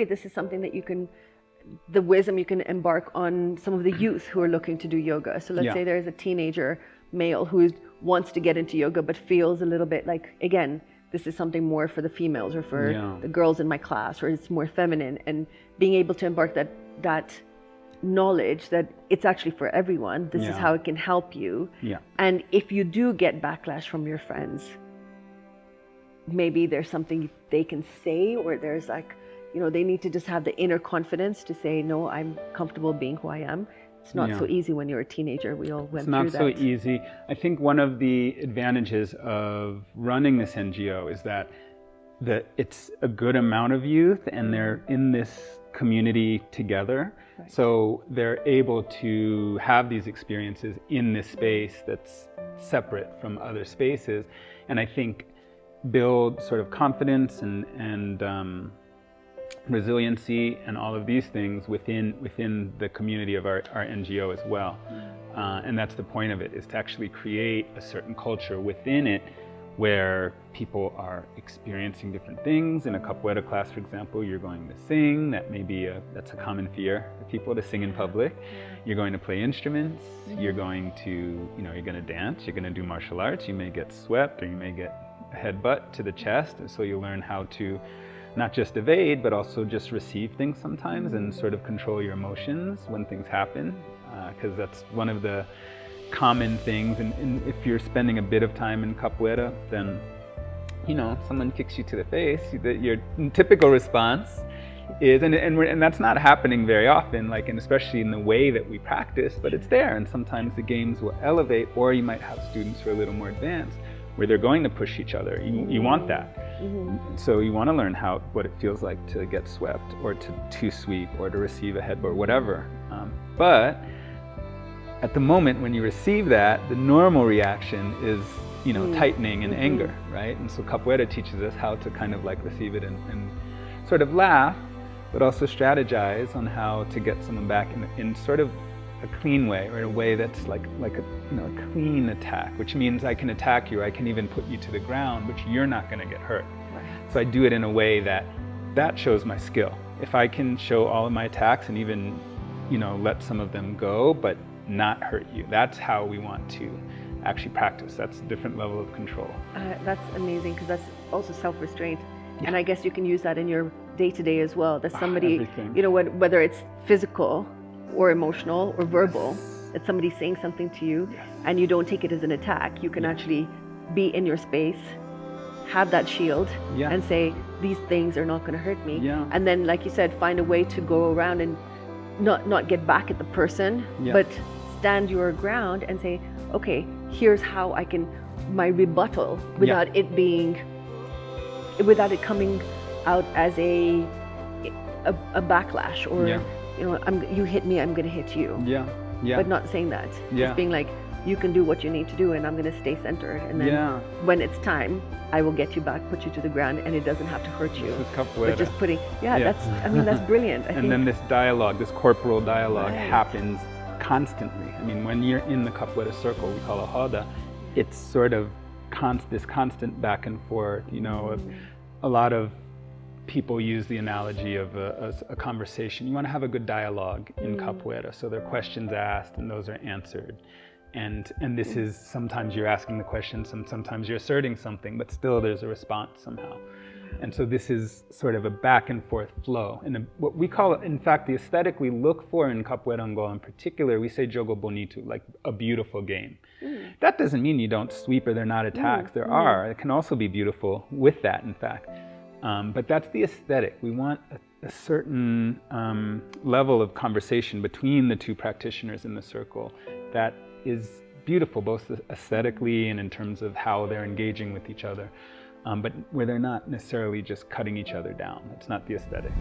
This is something that the wisdom you can embark on some of the youth who are looking to do yoga. So let's say there's a teenager male who wants to get into yoga but feels a little bit like, again, this is something more for the females or for the girls in my class, or it's more feminine, and being able to embark that knowledge that it's actually for everyone. This is how it can help you. And if you do get backlash from your friends, maybe there's something they can say, or there's like, they need to just have the inner confidence to say, no, I'm comfortable being who I am. It's not so easy when you're a teenager. We all went through that. It's not so easy. I think one of the advantages of running this NGO is that it's a good amount of youth and they're in this community together. Right. So they're able to have these experiences in this space that's separate from other spaces. And I think build sort of confidence and resiliency and all of these things within the community of our NGO as well. And that's the point of it, is to actually create a certain culture within it where people are experiencing different things. In a capoeira class, for example, you're going to sing. That's a common fear for people, to sing in public. You're going to play instruments. You're going to, you're going to dance. You're going to do martial arts. You may get swept, or you may get a headbutt to the chest. And so you learn how to not just evade, but also just receive things sometimes and sort of control your emotions when things happen, because that's one of the common things. And if you're spending a bit of time in capoeira, then someone kicks you to the face, your typical response is, and that's not happening very often, and especially in the way that we practice, but it's there. And sometimes the games will elevate, or you might have students who are a little more advanced where they're going to push each other. You want that. So you want to learn what it feels like to get swept, or to sweep, or to receive a headbutt, or whatever. But at the moment when you receive that, the normal reaction is, tightening and anger, right? And so capoeira teaches us how to kind of receive it and sort of laugh, but also strategize on how to get someone back in sort of a clean way, or in a way that's like a clean attack, which means I can attack you, or I can even put you to the ground, but you're not going to get hurt. Right. So I do it in a way that shows my skill. If I can show all of my attacks and even let some of them go, but not hurt you, that's how we want to actually practice. That's a different level of control. That's amazing, because that's also self-restraint. And I guess you can use that in your day-to-day as well. That somebody, whether it's physical or emotional or verbal, that somebody's saying something to you and you don't take it as an attack. You can actually be in your space, have that shield, and say, these things are not going to hurt me. And then, like you said, find a way to go around and not get back at the person, but stand your ground and say, okay, here's how I can, my rebuttal, without it coming out as a backlash, or you hit me, I'm going to hit you. But not saying that. Just being like, you can do what you need to do, and I'm going to stay centered. And then when it's time, I will get you back, put you to the ground, and it doesn't have to hurt you. But just putting, that's brilliant. I think. Then this dialogue, this corporal dialogue happens constantly. I mean, when you're in the capoeira circle, we call it roda, it's sort of this constant back and forth. A lot of people use the analogy of a conversation. You want to have a good dialogue in capoeira, so there are questions asked and those are answered. And this is, sometimes you're asking the questions and sometimes you're asserting something, but still there's a response somehow. And so this is sort of a back and forth flow. And what we call, in fact, the aesthetic we look for in Capoeira Angola in particular, we say jogo bonito, like a beautiful game. That doesn't mean you don't sweep or they're not attacks. There are. It can also be beautiful with that, in fact. But that's the aesthetic. We want a certain level of conversation between the two practitioners in the circle that is beautiful, both aesthetically and in terms of how they're engaging with each other. But where they're not necessarily just cutting each other down. It's not the aesthetic.